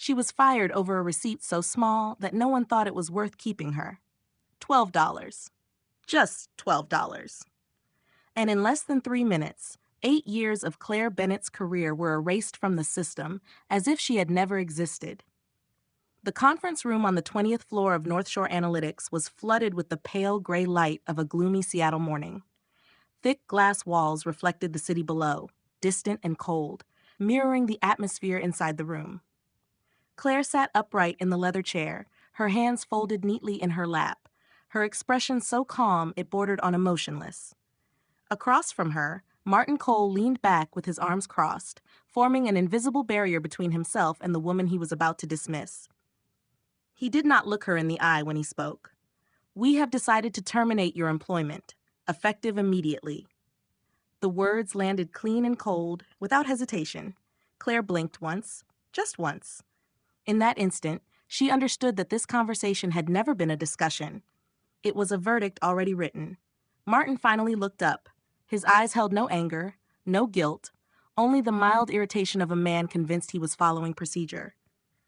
She was fired over a receipt so small that no one thought it was worth keeping her. $12. Just $12. And in less than 3 minutes, 8 years of Claire Bennett's career were erased from the system as if she had never existed. The conference room on the 20th floor of North Shore Analytics was flooded with the pale gray light of a gloomy Seattle morning. Thick glass walls reflected the city below, distant and cold, mirroring the atmosphere inside the room. Claire sat upright in the leather chair, her hands folded neatly in her lap, her expression so calm it bordered on emotionless. Across from her, Martin Cole leaned back with his arms crossed, forming an invisible barrier between himself and the woman he was about to dismiss. He did not look her in the eye when he spoke. "We have decided to terminate your employment, effective immediately." The words landed clean and cold, without hesitation. Claire blinked once, just once. In that instant, she understood that this conversation had never been a discussion. It was a verdict already written. Martin finally looked up. His eyes held no anger, no guilt, only the mild irritation of a man convinced he was following procedure.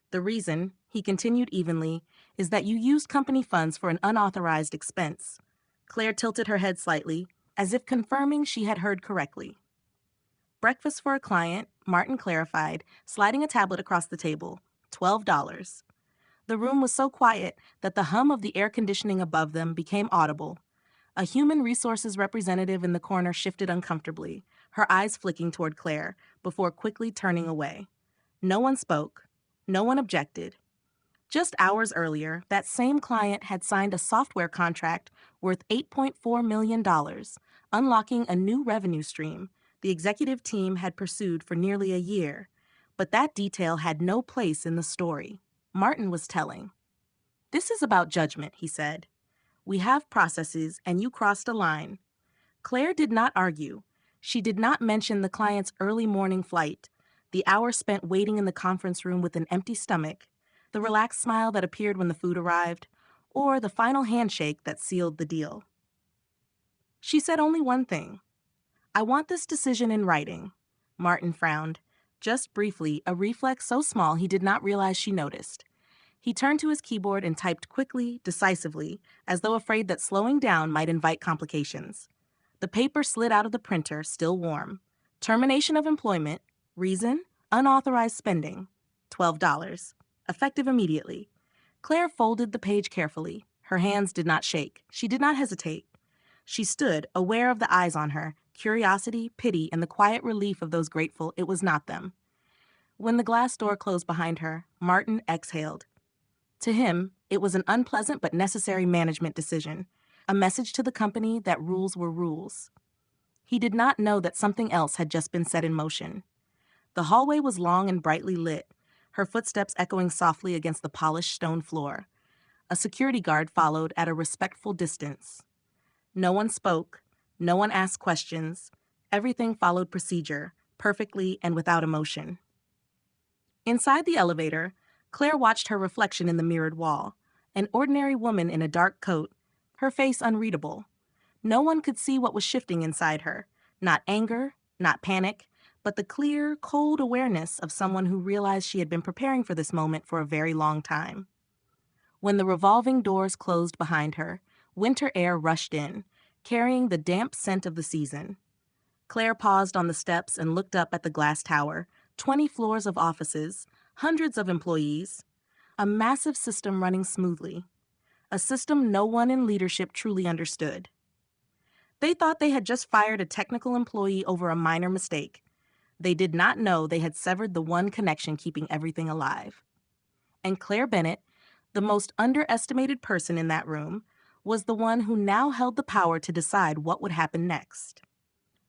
"The reason," he continued evenly, "is that you used company funds for an unauthorized expense." Claire tilted her head slightly, as if confirming she had heard correctly. "Breakfast for a client," Martin clarified, sliding a tablet across the table. $12. The room was so quiet that the hum of the air conditioning above them became audible. A human resources representative in the corner shifted uncomfortably, her eyes flicking toward Claire, before quickly turning away. No one spoke. No one objected. Just hours earlier, that same client had signed a software contract worth $8.4 million, unlocking a new revenue stream the executive team had pursued for nearly a year. But that detail had no place in the story. Martin was telling. "This is about judgment," he said. "We have processes, and you crossed a line." Claire did not argue. She did not mention the client's early morning flight, the hour spent waiting in the conference room with an empty stomach, the relaxed smile that appeared when the food arrived, or the final handshake that sealed the deal. She said only one thing. "I want this decision in writing." Martin frowned. Just briefly, a reflex so small he did not realize she noticed. He turned to his keyboard and typed quickly, decisively, as though afraid that slowing down might invite complications. The paper slid out of the printer, still warm. "Termination of employment. Reason? Unauthorized spending. $12. Effective immediately." Claire folded the page carefully. Her hands did not shake. She did not hesitate. She stood, aware of the eyes on her, curiosity, pity, and the quiet relief of those grateful it was not them. When the glass door closed behind her, Martin exhaled. To him, it was an unpleasant but necessary management decision, a message to the company that rules were rules. He did not know that something else had just been set in motion. The hallway was long and brightly lit, her footsteps echoing softly against the polished stone floor. A security guard followed at a respectful distance. No one spoke. No one asked questions. Everything followed procedure, perfectly and without emotion. Inside the elevator, Claire watched her reflection in the mirrored wall, an ordinary woman in a dark coat, her face unreadable. No one could see what was shifting inside her, not anger, not panic, but the clear, cold awareness of someone who realized she had been preparing for this moment for a very long time. When the revolving doors closed behind her, winter air rushed in, carrying the damp scent of the season. Claire paused on the steps and looked up at the glass tower, 20 floors of offices, hundreds of employees, a massive system running smoothly, a system no one in leadership truly understood. They thought they had just fired a technical employee over a minor mistake. They did not know they had severed the one connection keeping everything alive. And Claire Bennett, the most underestimated person in that room, was the one who now held the power to decide what would happen next.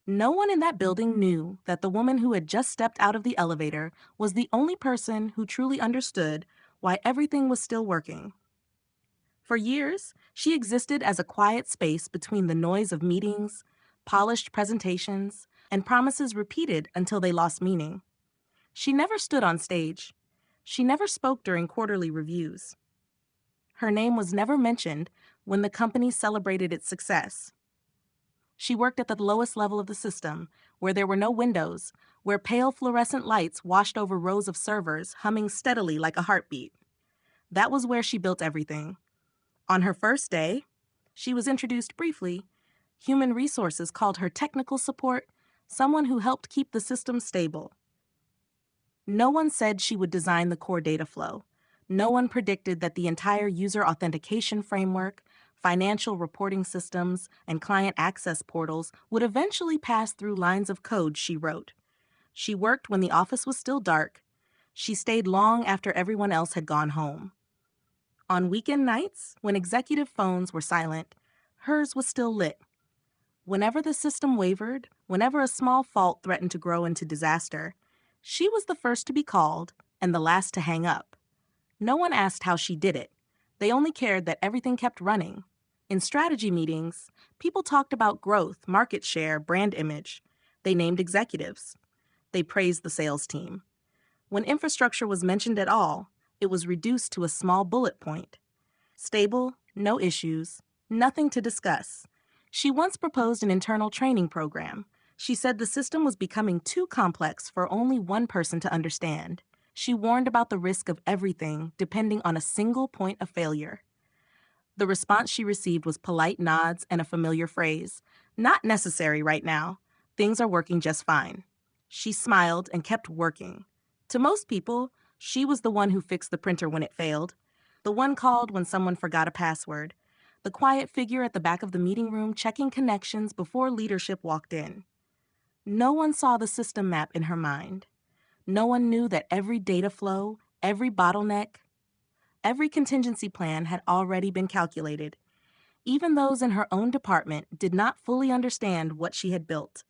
No one in that building knew that the woman who had just stepped out of the elevator was the only person who truly understood why everything was still working. For years, she existed as a quiet space between the noise of meetings, polished presentations, and promises repeated until they lost meaning. She never stood on stage. She never spoke during quarterly reviews. Her name was never mentioned when the company celebrated its success. She worked at the lowest level of the system, where there were no windows, where pale fluorescent lights washed over rows of servers, humming steadily like a heartbeat. That was where she built everything. On her first day, she was introduced briefly. Human resources called her technical support, someone who helped keep the system stable. No one said she would design the core data flow. No one predicted that the entire user authentication framework, financial reporting systems, and client access portals would eventually pass through lines of code she wrote. She worked when the office was still dark. She stayed long after everyone else had gone home. On weekend nights, when executive phones were silent, hers was still lit. Whenever the system wavered, whenever a small fault threatened to grow into disaster, she was the first to be called and the last to hang up. No one asked how she did it. They only cared that everything kept running. In strategy meetings, people talked about growth, market share, brand image. They named executives. They praised the sales team. When infrastructure was mentioned at all, it was reduced to a small bullet point. Stable, no issues, nothing to discuss. She once proposed an internal training program. She said the system was becoming too complex for only one person to understand. She warned about the risk of everything depending on a single point of failure. The response she received was polite nods and a familiar phrase, "Not necessary right now. Things are working just fine." She smiled and kept working. To most people, she was the one who fixed the printer when it failed, the one called when someone forgot a password, the quiet figure at the back of the meeting room checking connections before leadership walked in. No one saw the system map in her mind. No one knew that every data flow, every bottleneck, every contingency plan had already been calculated. Even those in her own department did not fully understand what she had built.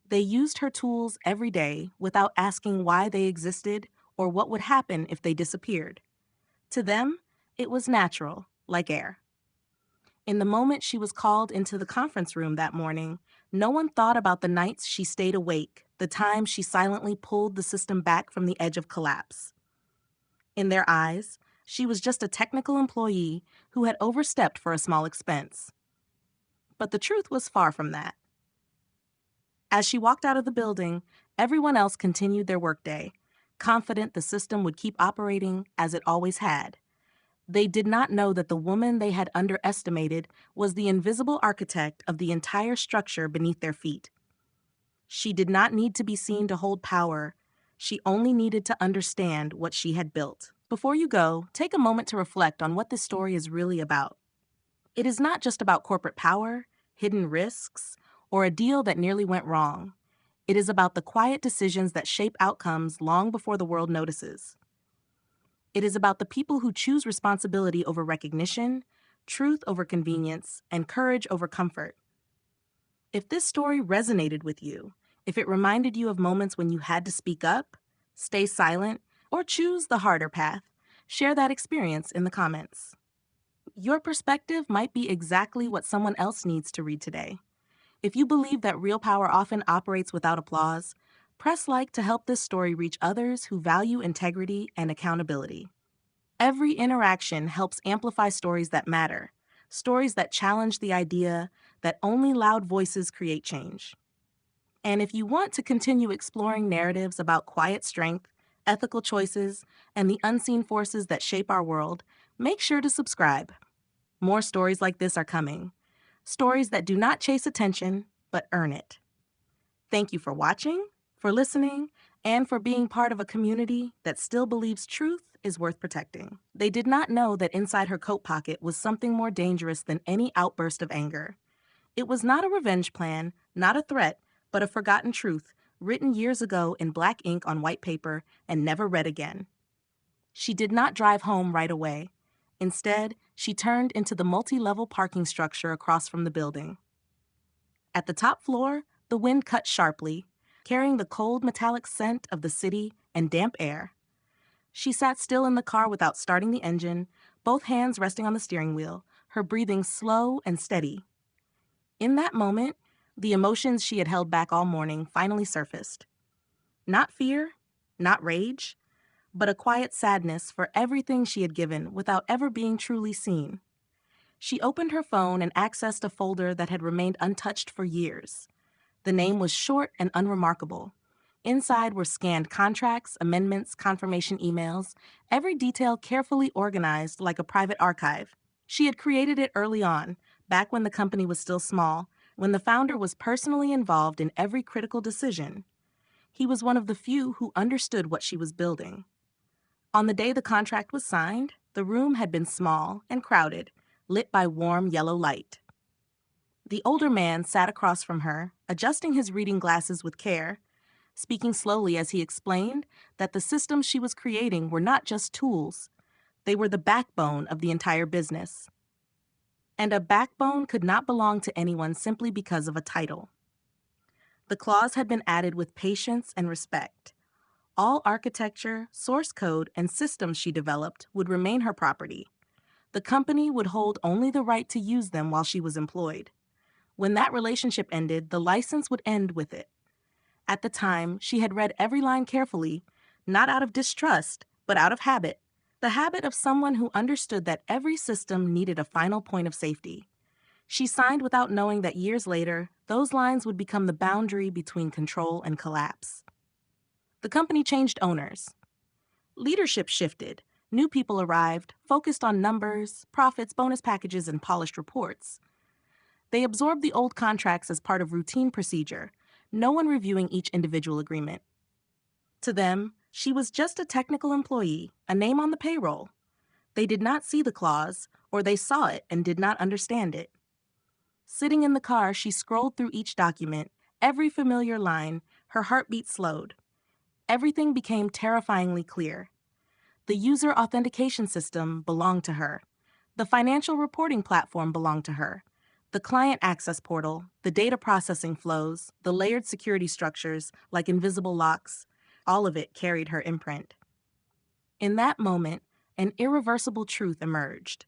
They used her tools every day without asking why they existed or what would happen if they disappeared. To them, it was natural, like air. In the moment she was called into the conference room that morning, no one thought about the nights she stayed awake, the times she silently pulled the system back from the edge of collapse. In their eyes, she was just a technical employee who had overstepped for a small expense. But the truth was far from that. As she walked out of the building, everyone else continued their workday, confident the system would keep operating as it always had. They did not know that the woman they had underestimated was the invisible architect of the entire structure beneath their feet. She did not need to be seen to hold power. She only needed to understand what she had built. Before you go, take a moment to reflect on what this story is really about. It is not just about corporate power, hidden risks, or a deal that nearly went wrong. It is about the quiet decisions that shape outcomes long before the world notices. It is about the people who choose responsibility over recognition, truth over convenience, and courage over comfort. If this story resonated with you, if it reminded you of moments when you had to speak up, stay silent, or choose the harder path, share that experience in the comments. Your perspective might be exactly what someone else needs to read today. If you believe that real power often operates without applause, press like to help this story reach others who value integrity and accountability. Every interaction helps amplify stories that matter, stories that challenge the idea that only loud voices create change. And if you want to continue exploring narratives about quiet strength, ethical choices, and the unseen forces that shape our world, make sure to subscribe. More stories like this are coming. Stories that do not chase attention, but earn it. Thank you for watching, for listening, and for being part of a community that still believes truth is worth protecting. They did not know that inside her coat pocket was something more dangerous than any outburst of anger. It was not a revenge plan, not a threat, but a forgotten truth, written years ago in black ink on white paper and never read again. She did not drive home right away. Instead, she turned into the multi-level parking structure across from the building. At the top floor, the wind cut sharply, carrying the cold metallic scent of the city and damp air. She sat still in the car without starting the engine, both hands resting on the steering wheel, her breathing slow and steady. In that moment, the emotions she had held back all morning finally surfaced. Not fear, not rage, but a quiet sadness for everything she had given without ever being truly seen. She opened her phone and accessed a folder that had remained untouched for years. The name was short and unremarkable. Inside were scanned contracts, amendments, confirmation emails, every detail carefully organized like a private archive. She had created it early on, back when the company was still small, when the founder was personally involved in every critical decision. He was one of the few who understood what she was building. On the day the contract was signed, the room had been small and crowded, lit by warm yellow light. The older man sat across from her, adjusting his reading glasses with care, speaking slowly as he explained that the systems she was creating were not just tools, they were the backbone of the entire business. And a backbone could not belong to anyone simply because of a title. The clause had been added with patience and respect. All architecture, source code, and systems she developed would remain her property. The company would hold only the right to use them while she was employed. When that relationship ended, the license would end with it. At the time, she had read every line carefully, not out of distrust, but out of habit. The habit of someone who understood that every system needed a final point of safety. She signed without knowing that years later, those lines would become the boundary between control and collapse. The company changed owners. Leadership shifted. New people arrived, focused on numbers, profits, bonus packages, and polished reports. They absorbed the old contracts as part of routine procedure, no one reviewing each individual agreement. To them, she was just a technical employee, a name on the payroll. They did not see the clause, or they saw it and did not understand it. Sitting in the car, she scrolled through each document, every familiar line, her heartbeat slowed. Everything became terrifyingly clear. The user authentication system belonged to her. The financial reporting platform belonged to her. The client access portal, the data processing flows, the layered security structures, like invisible locks, all of it carried her imprint. In that moment, an irreversible truth emerged.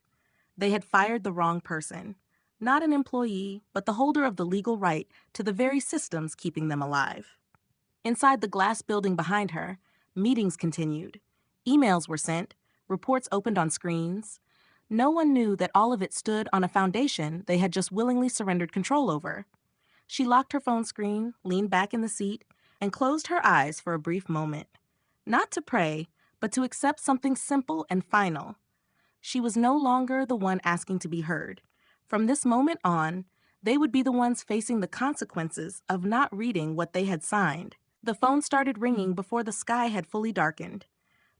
They had fired the wrong person. Not an employee, but the holder of the legal right to the very systems keeping them alive. Inside the glass building behind her, meetings continued. Emails were sent, reports opened on screens. No one knew that all of it stood on a foundation they had just willingly surrendered control over. She locked her phone screen, leaned back in the seat, and closed her eyes for a brief moment. Not to pray, but to accept something simple and final. She was no longer the one asking to be heard. From this moment on, they would be the ones facing the consequences of not reading what they had signed. The phone started ringing before the sky had fully darkened.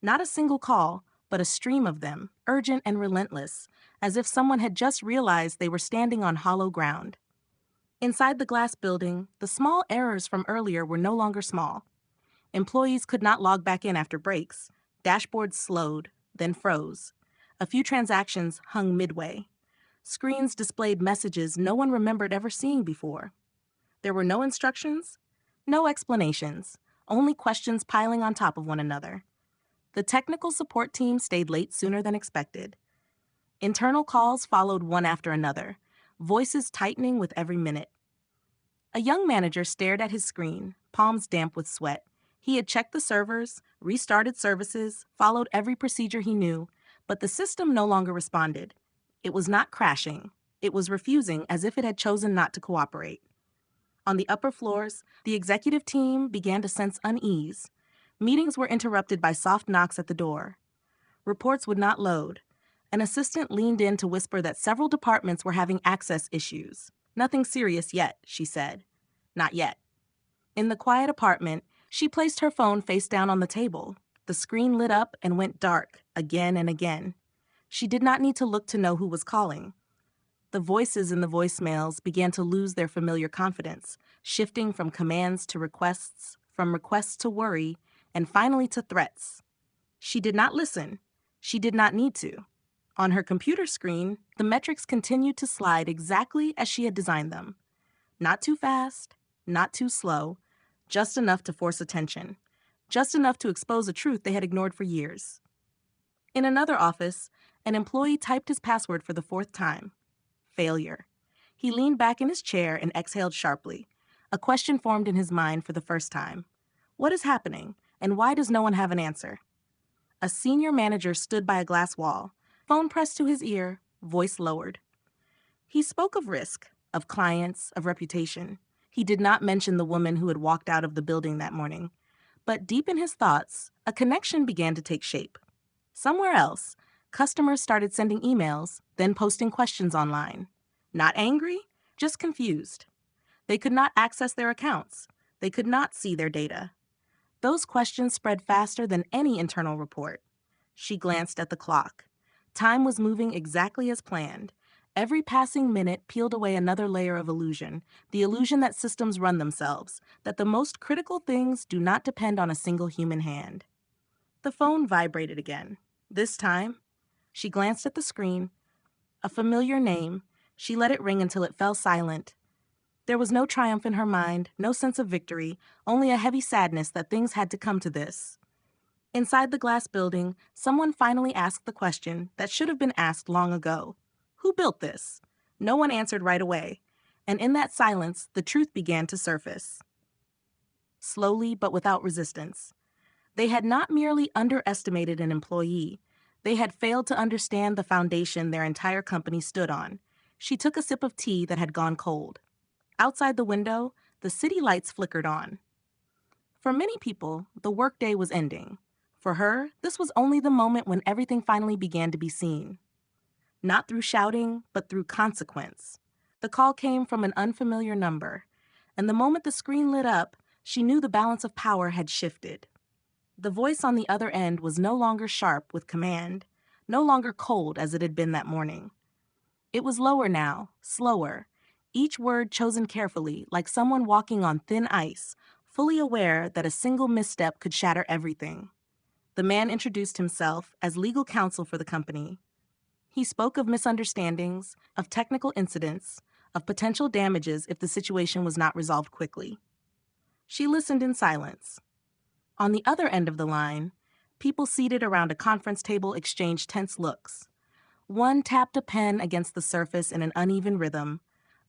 Not a single call, but a stream of them, urgent and relentless, as if someone had just realized they were standing on hollow ground. Inside the glass building, the small errors from earlier were no longer small. Employees could not log back in after breaks. Dashboards slowed, then froze. A few transactions hung midway. Screens displayed messages no one remembered ever seeing before. There were no instructions, no explanations, only questions piling on top of one another. The technical support team stayed late sooner than expected. Internal calls followed one after another, voices tightening with every minute. A young manager stared at his screen, palms damp with sweat. He had checked the servers, restarted services, followed every procedure he knew, but the system no longer responded. It was not crashing. It was refusing as if it had chosen not to cooperate. On the upper floors, the executive team began to sense unease. Meetings were interrupted by soft knocks at the door. Reports would not load. An assistant leaned in to whisper that several departments were having access issues. Nothing serious yet, she said. Not yet. In the quiet apartment, she placed her phone face down on the table. The screen lit up and went dark, again and again. She did not need to look to know who was calling. The voices in the voicemails began to lose their familiar confidence, shifting from commands to requests, from requests to worry, and finally to threats. She did not listen. She did not need to. On her computer screen, the metrics continued to slide exactly as she had designed them. Not too fast, not too slow, just enough to force attention, just enough to expose a truth they had ignored for years. In another office, an employee typed his password for the fourth time. Failure. He leaned back in his chair and exhaled sharply. A question formed in his mind for the first time. What is happening, and why does no one have an answer? A senior manager stood by a glass wall, phone pressed to his ear, voice lowered. He spoke of risk, of clients, of reputation. He did not mention the woman who had walked out of the building that morning. But deep in his thoughts, a connection began to take shape. Somewhere else, customers started sending emails, then posting questions online. Not angry, just confused. They could not access their accounts. They could not see their data. Those questions spread faster than any internal report. She glanced at the clock. Time was moving exactly as planned. Every passing minute peeled away another layer of illusion, the illusion that systems run themselves, that the most critical things do not depend on a single human hand. The phone vibrated again. This time, she glanced at the screen. A familiar name. She let it ring until it fell silent. There was no triumph in her mind, no sense of victory, only a heavy sadness that things had to come to this. Inside the glass building, someone finally asked the question that should have been asked long ago. Who built this? No one answered right away, and in that silence, the truth began to surface. Slowly, but without resistance. They had not merely underestimated an employee. They had failed to understand the foundation their entire company stood on. She took a sip of tea that had gone cold. Outside the window, the city lights flickered on. For many people, the workday was ending. For her, this was only the moment when everything finally began to be seen. Not through shouting, but through consequence. The call came from an unfamiliar number, and the moment the screen lit up, she knew the balance of power had shifted. The voice on the other end was no longer sharp with command, no longer cold as it had been that morning. It was lower now, slower, each word chosen carefully, like someone walking on thin ice, fully aware that a single misstep could shatter everything. The man introduced himself as legal counsel for the company. He spoke of misunderstandings, of technical incidents, of potential damages if the situation was not resolved quickly. She listened in silence. On the other end of the line, people seated around a conference table exchanged tense looks. One tapped a pen against the surface in an uneven rhythm.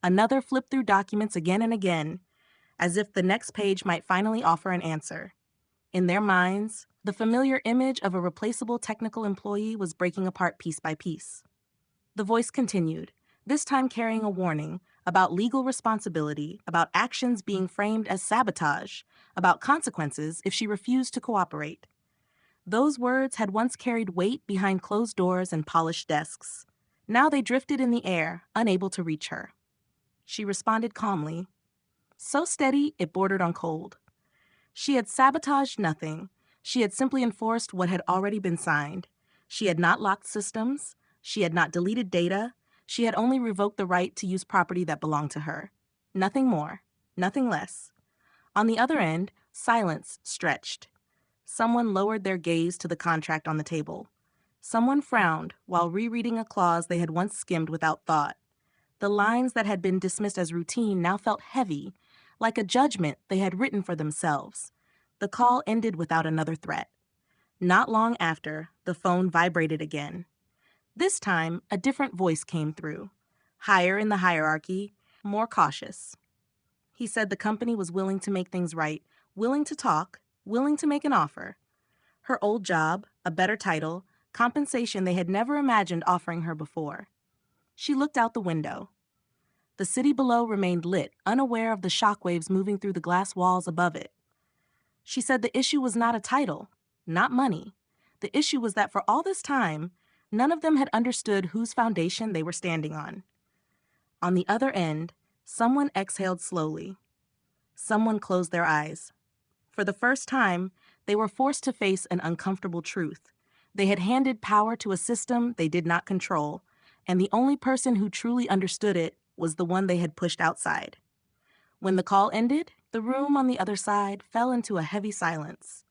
Another flipped through documents again and again, as if the next page might finally offer an answer. In their minds, the familiar image of a replaceable technical employee was breaking apart piece by piece. The voice continued, this time carrying a warning about legal responsibility, about actions being framed as sabotage, about consequences if she refused to cooperate. Those words had once carried weight behind closed doors and polished desks. Now they drifted in the air, unable to reach her. She responded calmly, so steady it bordered on cold. She had sabotaged nothing. She had simply enforced what had already been signed. She had not locked systems. She had not deleted data. She had only revoked the right to use property that belonged to her. Nothing more, nothing less. On the other end, silence stretched. Someone lowered their gaze to the contract on the table. Someone frowned while rereading a clause they had once skimmed without thought. The lines that had been dismissed as routine now felt heavy, like a judgment they had written for themselves. The call ended without another threat. Not long after, the phone vibrated again. This time, a different voice came through, higher in the hierarchy, more cautious. He said the company was willing to make things right, willing to talk, willing to make an offer. Her old job, a better title, compensation they had never imagined offering her before. She looked out the window. The city below remained lit, unaware of the shockwaves moving through the glass walls above it. She said the issue was not a title, not money. The issue was that for all this time, none of them had understood whose foundation they were standing on. On the other end, someone exhaled slowly. Someone closed their eyes. For the first time, they were forced to face an uncomfortable truth. They had handed power to a system they did not control, and the only person who truly understood it was the one they had pushed outside. When the call ended, the room on the other side fell into a heavy silence.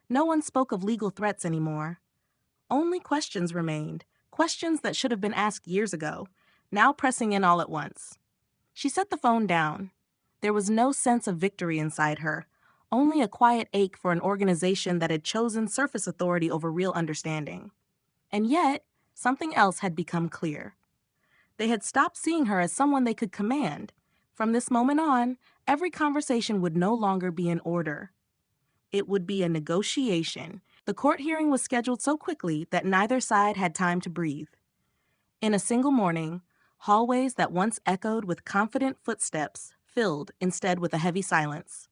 No one spoke of legal threats anymore. Only questions remained, questions that should have been asked years ago, now pressing in all at once. She set the phone down. There was no sense of victory inside her, only a quiet ache for an organization that had chosen surface authority over real understanding. And yet, something else had become clear. They had stopped seeing her as someone they could command. From this moment on, every conversation would no longer be an order. It would be a negotiation. The court hearing was scheduled so quickly that neither side had time to breathe. In a single morning, Hallways that once echoed with confident footsteps filled instead with a heavy silence.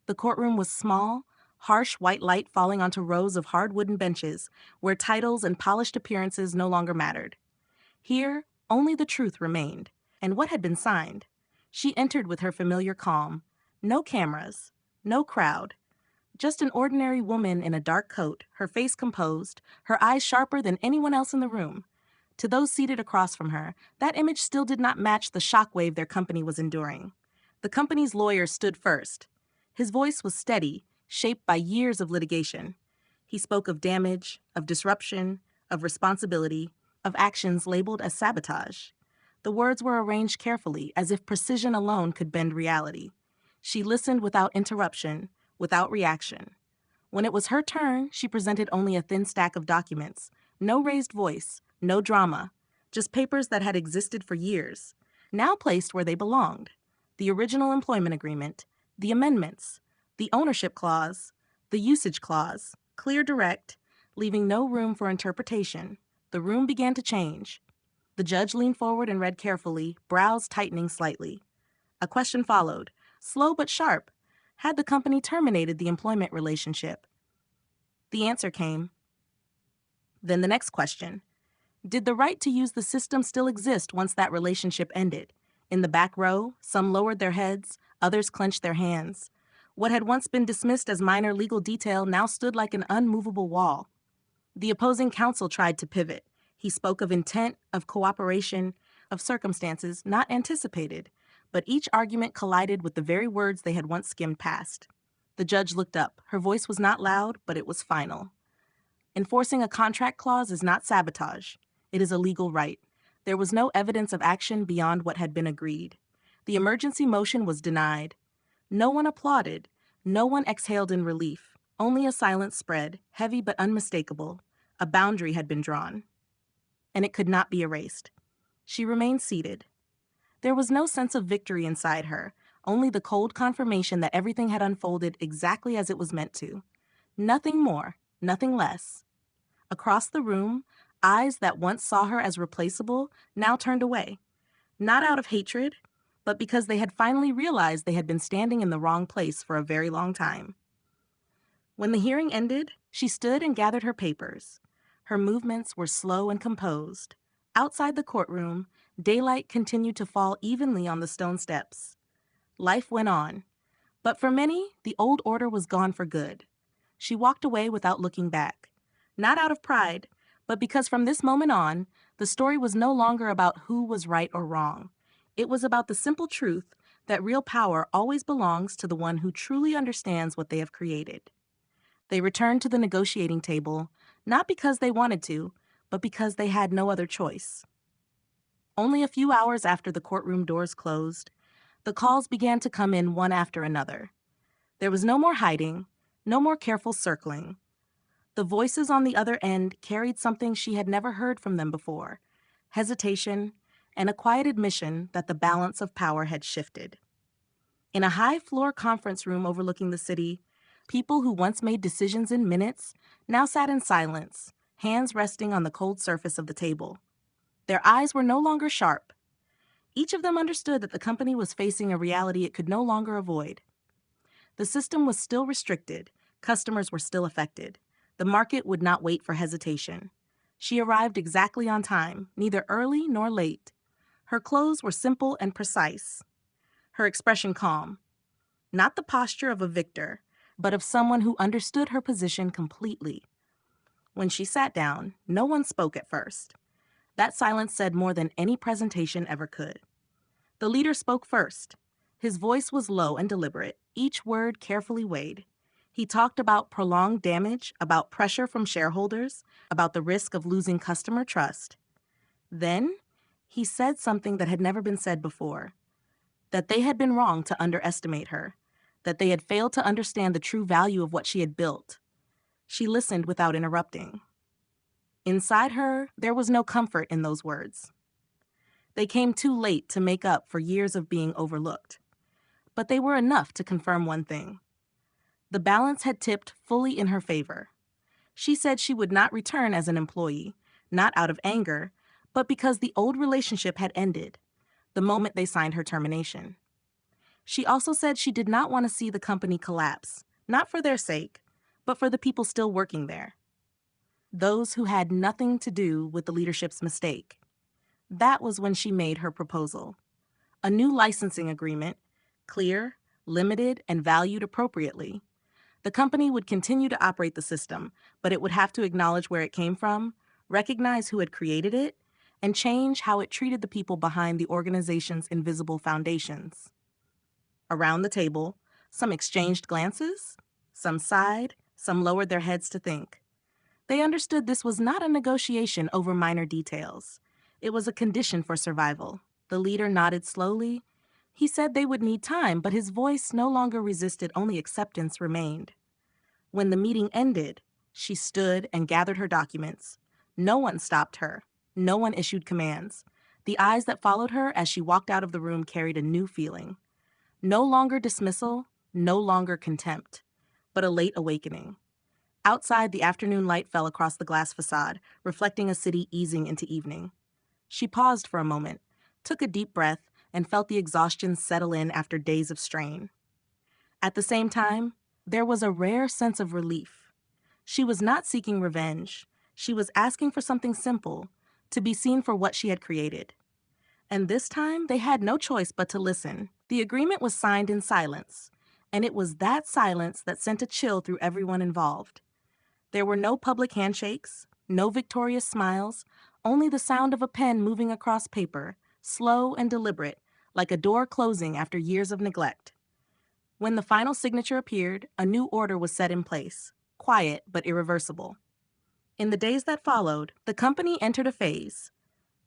The courtroom was small, harsh white light falling onto rows of hard wooden benches where titles and polished appearances no longer mattered. Here, only the truth remained, and what had been signed. She entered with her familiar calm. No cameras, no crowd. Just an ordinary woman in a dark coat, her face composed, her eyes sharper than anyone else in the room. To those seated across from her, that image still did not match the shockwave their company was enduring. The company's lawyer stood first. His voice was steady, shaped by years of litigation. He spoke of damage, of disruption, of responsibility, of actions labeled as sabotage. The words were arranged carefully, as if precision alone could bend reality. She listened without interruption, without reaction. When it was her turn, she presented only a thin stack of documents. No raised voice, no drama, just papers that had existed for years, now placed where they belonged. The original employment agreement, the amendments, the ownership clause, the usage clause, clear, direct, leaving no room for interpretation. The room began to change. The judge leaned forward and read carefully, brows tightening slightly. A question followed, slow but sharp. Had the company terminated the employment relationship? The answer came. Then the next question. Did the right to use the system still exist once that relationship ended? In the back row, some lowered their heads, others clenched their hands. What had once been dismissed as minor legal detail now stood like an unmovable wall. The opposing counsel tried to pivot. He spoke of intent, of cooperation, of circumstances not anticipated, but each argument collided with the very words they had once skimmed past. The judge looked up. Her voice was not loud, but it was final. Enforcing a contract clause is not sabotage. It is a legal right. There was no evidence of action beyond what had been agreed. The emergency motion was denied. No one applauded. No one exhaled in relief. Only a silence spread, heavy but unmistakable. A boundary had been drawn, and it could not be erased. She remained seated. There was no sense of victory inside her, only the cold confirmation that everything had unfolded exactly as it was meant to. Nothing more, nothing less. Across the room, eyes that once saw her as replaceable now turned away, not out of hatred, but because they had finally realized they had been standing in the wrong place for a very long time. When the hearing ended, she stood and gathered her papers. Her movements were slow and composed. Outside the courtroom, daylight continued to fall evenly on the stone steps. Life went on, but for many, the old order was gone for good. She walked away without looking back, not out of pride, but because from this moment on, the story was no longer about who was right or wrong. It was about the simple truth that real power always belongs to the one who truly understands what they have created. They returned to the negotiating table, not because they wanted to, but because they had no other choice. Only a few hours after the courtroom doors closed, the calls began to come in one after another. There was no more hiding, no more careful circling. The voices on the other end carried something she had never heard from them before: hesitation, and a quiet admission that the balance of power had shifted. In a high-floor conference room overlooking the city, people who once made decisions in minutes now sat in silence, hands resting on the cold surface of the table. Their eyes were no longer sharp. Each of them understood that the company was facing a reality it could no longer avoid. The system was still restricted. Customers were still affected. The market would not wait for hesitation. She arrived exactly on time, neither early nor late. Her clothes were simple and precise. Her expression calm. Not the posture of a victor, but of someone who understood her position completely. When she sat down, no one spoke at first. That silence said more than any presentation ever could. The leader spoke first. His voice was low and deliberate, each word carefully weighed. He talked about prolonged damage, about pressure from shareholders, about the risk of losing customer trust. Then, he said something that had never been said before: that they had been wrong to underestimate her, that they had failed to understand the true value of what she had built. She listened without interrupting. Inside her, there was no comfort in those words. They came too late to make up for years of being overlooked. But they were enough to confirm one thing. The balance had tipped fully in her favor. She said she would not return as an employee, not out of anger, but because the old relationship had ended the moment they signed her termination. She also said she did not want to see the company collapse, not for their sake, but for the people still working there. Those who had nothing to do with the leadership's mistake. That was when she made her proposal. A new licensing agreement, clear, limited, and valued appropriately. The company would continue to operate the system, but it would have to acknowledge where it came from, recognize who had created it, and change how it treated the people behind the organization's invisible foundations. Around the table, some exchanged glances, some sighed, some lowered their heads to think. They understood this was not a negotiation over minor details. It was a condition for survival. The leader nodded slowly. He said they would need time, but his voice no longer resisted, only acceptance remained. When the meeting ended, she stood and gathered her documents. No one stopped her. No one issued commands. The eyes that followed her as she walked out of the room carried a new feeling. No longer dismissal, no longer contempt, but a late awakening. Outside, the afternoon light fell across the glass facade, reflecting a city easing into evening. She paused for a moment, took a deep breath, and felt the exhaustion settle in after days of strain. At the same time, there was a rare sense of relief. She was not seeking revenge. She was asking for something simple, to be seen for what she had created. And this time, they had no choice but to listen. The agreement was signed in silence, and it was that silence that sent a chill through everyone involved. There were no public handshakes, no victorious smiles, only the sound of a pen moving across paper, slow and deliberate, like a door closing after years of neglect. When the final signature appeared, a new order was set in place, quiet but irreversible. In the days that followed, the company entered a phase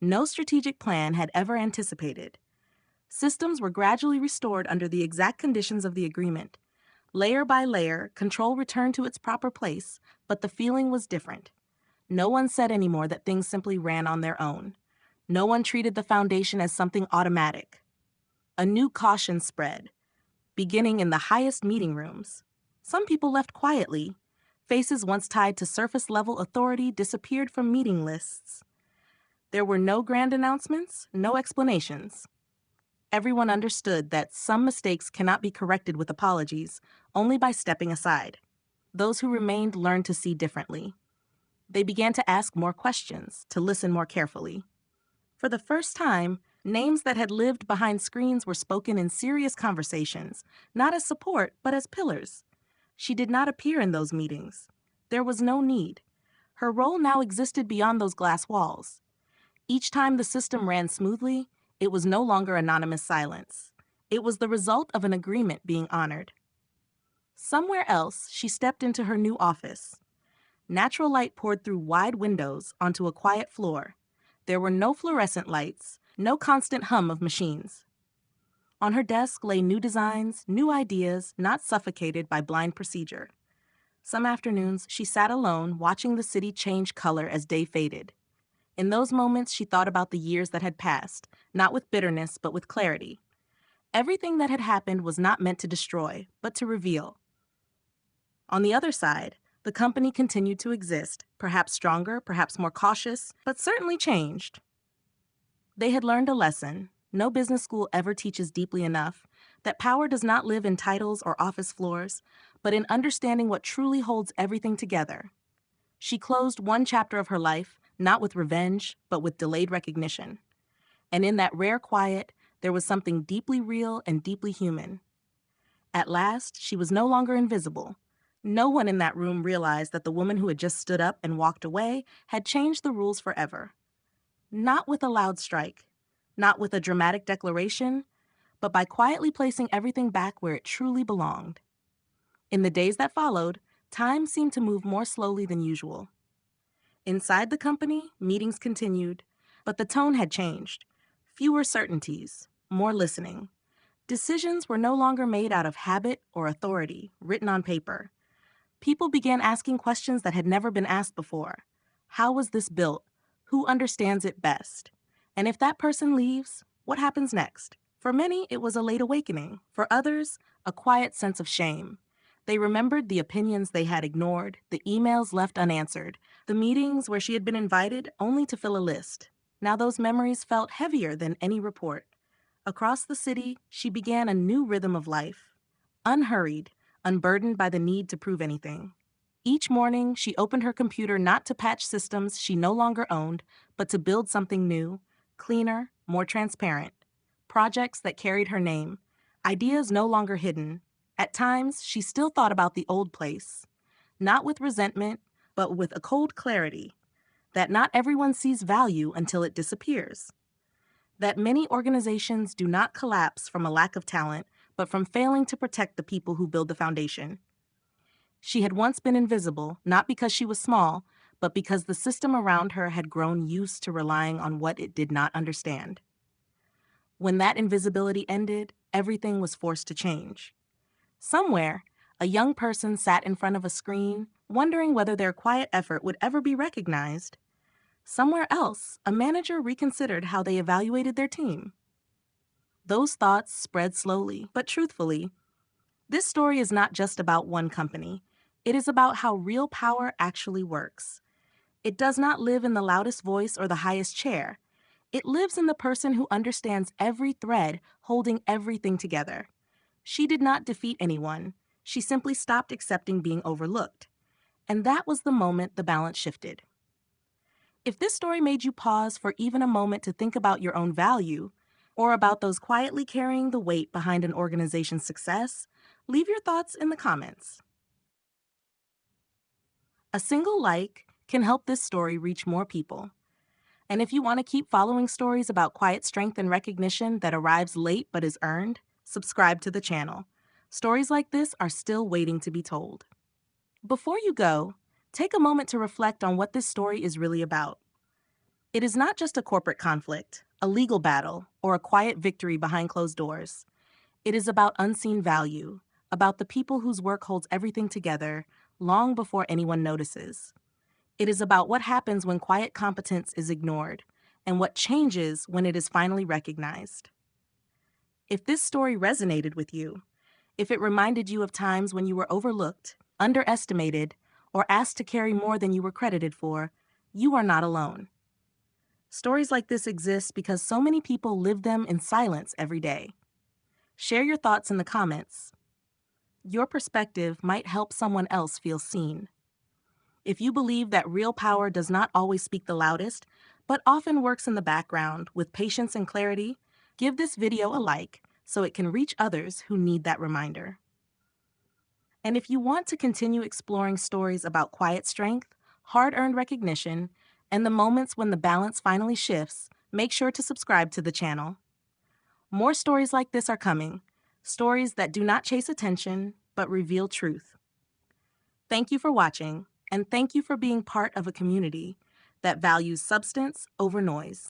no strategic plan had ever anticipated. Systems were gradually restored under the exact conditions of the agreement. Layer by layer, control returned to its proper place, but the feeling was different. No one said anymore that things simply ran on their own. No one treated the foundation as something automatic. A new caution spread, beginning in the highest meeting rooms. Some people left quietly. Faces once tied to surface-level authority disappeared from meeting lists. There were no grand announcements, no explanations. Everyone understood that some mistakes cannot be corrected with apologies, only by stepping aside. Those who remained learned to see differently. They began to ask more questions, to listen more carefully. For the first time, names that had lived behind screens were spoken in serious conversations, not as support, but as pillars. She did not appear in those meetings. There was no need. Her role now existed beyond those glass walls. Each time the system ran smoothly, it was no longer anonymous silence. It was the result of an agreement being honored. Somewhere else, she stepped into her new office. Natural light poured through wide windows onto a quiet floor. There were no fluorescent lights, no constant hum of machines. On her desk lay new designs, new ideas, not suffocated by blind procedure. Some afternoons, she sat alone, watching the city change color as day faded. In those moments, she thought about the years that had passed, not with bitterness, but with clarity. Everything that had happened was not meant to destroy, but to reveal. On the other side, the company continued to exist, perhaps stronger, perhaps more cautious, but certainly changed. They had learned a lesson. No business school ever teaches deeply enough that power does not live in titles or office floors, but in understanding what truly holds everything together. She closed one chapter of her life, not with revenge, but with delayed recognition. And in that rare quiet, there was something deeply real and deeply human. At last, she was no longer invisible. No one in that room realized that the woman who had just stood up and walked away had changed the rules forever. Not with a loud strike, not with a dramatic declaration, but by quietly placing everything back where it truly belonged. In the days that followed, time seemed to move more slowly than usual. Inside the company, meetings continued, but the tone had changed. Fewer certainties, more listening. Decisions were no longer made out of habit or authority, written on paper. People began asking questions that had never been asked before. How was this built? Who understands it best? And if that person leaves, what happens next? For many, it was a late awakening. For others, a quiet sense of shame. They remembered the opinions they had ignored, the emails left unanswered, the meetings where she had been invited only to fill a list. Now those memories felt heavier than any report. Across the city, she began a new rhythm of life. Unhurried, unburdened by the need to prove anything. Each morning, she opened her computer not to patch systems she no longer owned, but to build something new, cleaner, more transparent. Projects that carried her name, ideas no longer hidden. At times, she still thought about the old place, not with resentment, but with a cold clarity that not everyone sees value until it disappears. That many organizations do not collapse from a lack of talent, but from failing to protect the people who build the foundation. She had once been invisible, not because she was small, but because the system around her had grown used to relying on what it did not understand. When that invisibility ended, everything was forced to change. Somewhere, a young person sat in front of a screen, wondering whether their quiet effort would ever be recognized. Somewhere else, a manager reconsidered how they evaluated their team. Those thoughts spread slowly, but truthfully. This story is not just about one company. It is about how real power actually works. It does not live in the loudest voice or the highest chair. It lives in the person who understands every thread holding everything together. She did not defeat anyone. She simply stopped accepting being overlooked. And that was the moment the balance shifted. If this story made you pause for even a moment to think about your own value, or about those quietly carrying the weight behind an organization's success, leave your thoughts in the comments. A single like can help this story reach more people. And if you want to keep following stories about quiet strength and recognition that arrives late but is earned, subscribe to the channel. Stories like this are still waiting to be told. Before you go, take a moment to reflect on what this story is really about. It is not just a corporate conflict, a legal battle, or a quiet victory behind closed doors. It is about unseen value, about the people whose work holds everything together long before anyone notices. It is about what happens when quiet competence is ignored, and what changes when it is finally recognized. If this story resonated with you, if it reminded you of times when you were overlooked, underestimated, or asked to carry more than you were credited for, you are not alone. Stories like this exist because so many people live them in silence every day. Share your thoughts in the comments. Your perspective might help someone else feel seen. If you believe that real power does not always speak the loudest, but often works in the background with patience and clarity, give this video a like so it can reach others who need that reminder. And if you want to continue exploring stories about quiet strength, hard-earned recognition, and the moments when the balance finally shifts, make sure to subscribe to the channel. More stories like this are coming, stories that do not chase attention, but reveal truth. Thank you for watching, and thank you for being part of a community that values substance over noise.